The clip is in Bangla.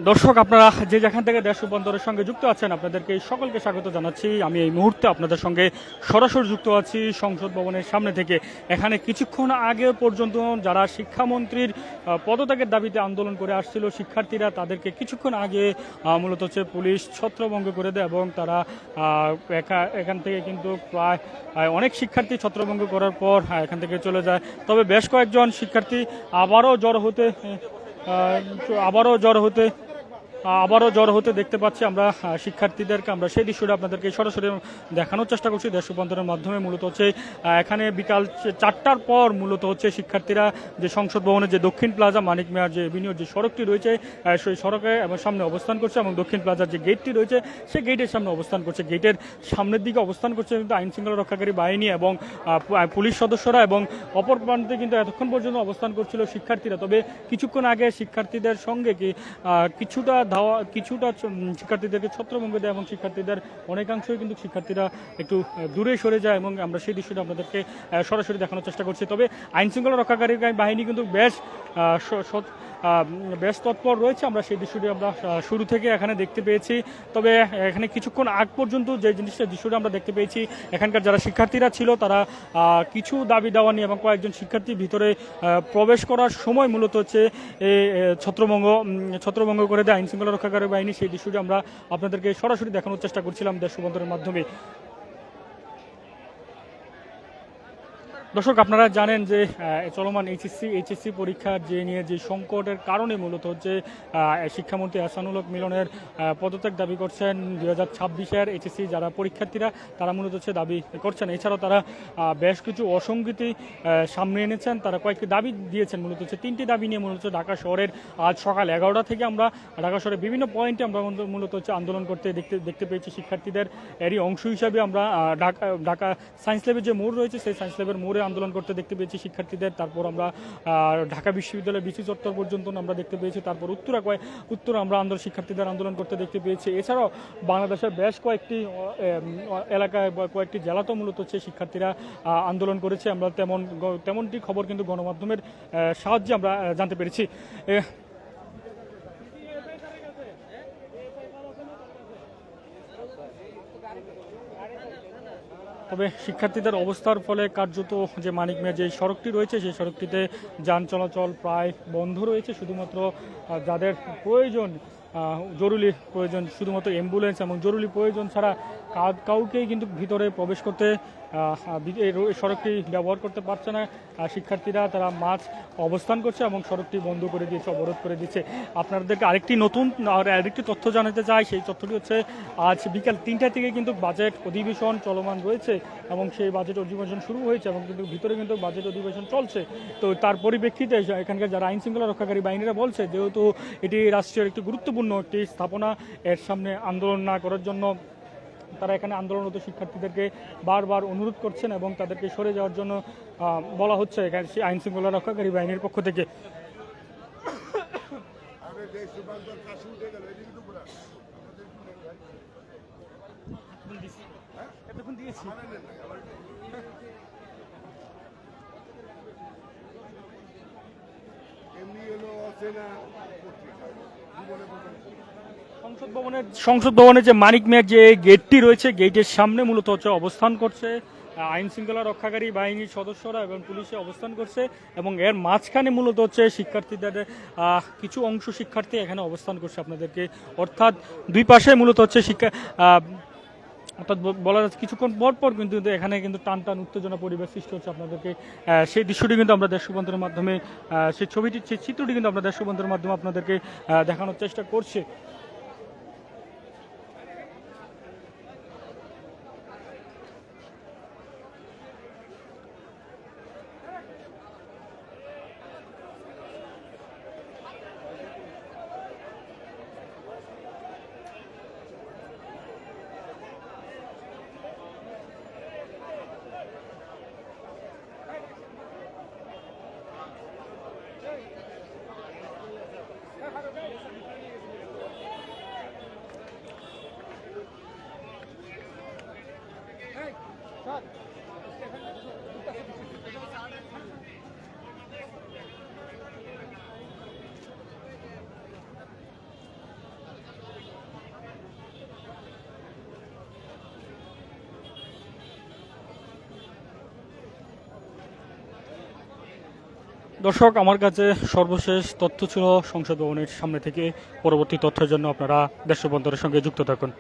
দর্শক, আপনারা যে যেখান থেকে দেশ রূপান্তরের সঙ্গে যুক্ত আছেন আপনাদেরকে সকলকে স্বাগত জানাচ্ছি। আমি এই মুহূর্তে আপনাদের সঙ্গে সরাসরি যুক্ত আছি সংসদ ভবনের সামনে থেকে। এখানে কিছুক্ষণ আগে পর্যন্ত যারা শিক্ষামন্ত্রীর পদত্যাগের দাবিতে আন্দোলন করে আসছিল শিক্ষার্থীরা, তাদেরকে কিছুক্ষণ আগে মূলত হচ্ছে পুলিশ ছত্রভঙ্গ করে দেয় এবং তারা এখান থেকে কিন্তু প্রায় অনেক শিক্ষার্থী ছত্রভঙ্গ করার পর এখান থেকে চলে যায়। তবে বেশ কয়েকজন শিক্ষার্থী আবারও জড়ো হতে দেখতে পাচ্ছি আমরা শিক্ষার্থীদেরকে। আমরা সেই দৃশ্যটা আপনাদেরকে সরাসরি দেখানোর চেষ্টা করছি দেশ রূপান্তরের মাধ্যমে। মূলত হচ্ছে এখানে বিকাল 4টার পর মূলত হচ্ছে শিক্ষার্থীরা যে সংসদ ভবনের যে দক্ষিণ প্লাজা মানিক মেয়ার যে এভিনিউ যে সড়কটি রয়েছে সেই সড়কে এবং সামনে অবস্থান করছে এবং দক্ষিণ প্লাজার যে গেটটি রয়েছে সেই গেটের সামনে অবস্থান করছে। গেটের সামনের দিকে অবস্থান করছে কিন্তু আইন শৃঙ্খলা রক্ষাকারী বাহিনী এবং পুলিশ সদস্যরা, এবং অপর প্রান্তে কিন্তু এতক্ষণ পর্যন্ত অবস্থান করছিল শিক্ষার্থীরা। তবে কিছুক্ষণ আগে শিক্ষার্থীদের সঙ্গে কিছুটা শিক্ষার্থীদেরকে ছত্রভঙ্গ দেয় এবং শিক্ষার্থীদের অনেকাংশই কিন্তু শিক্ষার্থীরা একটু দূরে সরে যায় এবং আমরা সেই দৃশ্যটা আপনাদেরকে সরাসরি দেখানোর চেষ্টা করছি। তবে আইন শৃঙ্খলা রক্ষাকারী বাহিনী কিন্তু বেশ তৎপর রয়েছে। আমরা সেই দৃশ্যটি আমরা শুরু থেকে এখানে দেখতে পেয়েছি। তবে এখানে কিছুক্ষণ আগ পর্যন্ত যে দৃশ্যটা আমরা দেখতে পেয়েছি, এখানকার যারা শিক্ষার্থীরা ছিল তারা কিছু দাবি দেওয়া নিয়ে এবং কয়েকজন শিক্ষার্থী ভিতরে প্রবেশ করার সময় মূলত হচ্ছে ছত্রভঙ্গ করে দেয় আইন শৃঙ্খলা রক্ষাকারী বাহিনী। সেই দৃশ্যটি আমরা আপনাদেরকে সরাসরি দেখানোর চেষ্টা করছিলাম দেশ রূপান্তরের মাধ্যমে। দর্শক, আপনারা জানেন যে চলমান এইচএসসি পরীক্ষার যে সংকটের কারণে মূলত হচ্ছে শিক্ষামন্ত্রী এহসানুল হক মিলনের পদত্যাগ দাবি করছেন 2026-এর এইচএসসি যারা পরীক্ষার্থীরা, তারা মূলত হচ্ছে দাবি করছেন। এছাড়াও তারা বেশ কিছু অসঙ্গতি সামনে এনেছেন। তারা কয়েকটি দাবি দিয়েছেন, মূলত হচ্ছে 3টি দাবি নিয়ে মূলত ঢাকা শহরের আজ সকাল 11টা থেকে আমরা ঢাকা শহরের বিভিন্ন পয়েন্টে আমরা মূলত হচ্ছে আন্দোলন করতে দেখতে পেয়েছি শিক্ষার্থীদের। এরই অংশ হিসাবে আমরা ঢাকা সায়েন্স ল্যাবের যে মোড় রয়েছে সেই সায়েন্স ল্যাবের মোড়ে আন্দোলন করতে দেখতে পেয়েছি শিক্ষার্থীদের। তারপর আমরা ঢাকা বিশ্ববিদ্যালয়ের বিসি চত্বর পর্যন্ত আমরা দেখতে পেয়েছি। তারপর উত্তর আমরা শিক্ষার্থীদের আন্দোলন করতে দেখতে পেয়েছি। এছাড়াও বাংলাদেশের বেশ কয়েকটি এলাকায় বা কয়েকটি জেলাতেও মূলত হচ্ছে শিক্ষার্থীরা আন্দোলন করেছে। আমরা তেমনটি খবর কিন্তু গণমাধ্যমের সাহায্যে আমরা জানতে পেরেছি। তবে শিক্ষার্থীদের অবস্থার ফলে কার্যত যে মানিক মেয়ার যে সড়কটি রয়েছে সেই সড়কটিতে যান চলাচল প্রায় বন্ধ রয়েছে। শুধুমাত্র যাদের জরুরি প্রয়োজন, শুধুমাত্র অ্যাম্বুলেন্স এবং জরুরি প্রয়োজন ছাড়া কাউকেই কিন্তু ভিতরে প্রবেশ করতে সড়কটি ব্যবহার করতে পারছে না শিক্ষার্থীরা। তারা অবস্থান করছে এবং সড়কটি বন্ধ করে দিয়েছে, অবরোধ করে দিচ্ছে। আপনাদেরকে আরেকটি তথ্য জানাতে চাই। সেই তথ্যটি হচ্ছে আজ বিকাল 3টা থেকে কিন্তু বাজেট অধিবেশন চলমান রয়েছে এবং সেই বাজেট অধিবেশন শুরু হয়েছে এবং কিন্তু ভিতরে কিন্তু বাজেট অধিবেশন চলছে। তো তার পরিপ্রেক্ষিতে এখানকার যারা আইন শৃঙ্খলা রক্ষাকারী বাহিনীরা বলছে, যেহেতু এটি রাষ্ট্রের একটি গুরুত্বপূর্ণ একটি স্থাপনা, এর সামনে আন্দোলন না করার জন্য তারা এখানে আন্দোলনরত শিক্ষার্থীদেরকে বারবার অনুরোধ করছেন এবং তাদেরকে সরে যাওয়ার জন্য বলা হচ্ছে আইন শৃঙ্খলা রক্ষাকারী বাহিনীর পক্ষ থেকে। সংসদ ভবনের যে মানিক মেয়ার যে গেটটি রয়েছে, গেটের সামনে মূলত হচ্ছে অবস্থান করছে আইন শৃঙ্খলা রক্ষাকারী বাহিনীর সদস্যরা এবং পুলিশে অবস্থান করছে এবং এর মাঝখানে মূলত হচ্ছে শিক্ষার্থীদের কিছু অংশ শিক্ষার্থী এখানে অবস্থান করছে আপনাদেরকে। অর্থাৎ দুই পাশে মূলত হচ্ছে অর্থাৎ বলা যাচ্ছে কিছুক্ষণ পর কিন্তু এখানে কিন্তু টান উত্তেজনা পরিবেশ সৃষ্টি হচ্ছে। আপনাদেরকে সেই দৃশ্যটি কিন্তু আমরা দেশ রূপান্তরের মাধ্যমে সেই চিত্রটি কিন্তু আমরা দেশ রূপান্তরের মাধ্যমে আপনাদেরকে দেখানোর চেষ্টা করছি। দর্শক, আমার কাছে সর্বশেষ তথ্য ছিল সংসদ ভবনের সামনে থেকে। পরবর্তী তথ্যের জন্য আপনারা দেশবন্ধুদের সঙ্গে যুক্ত থাকুন।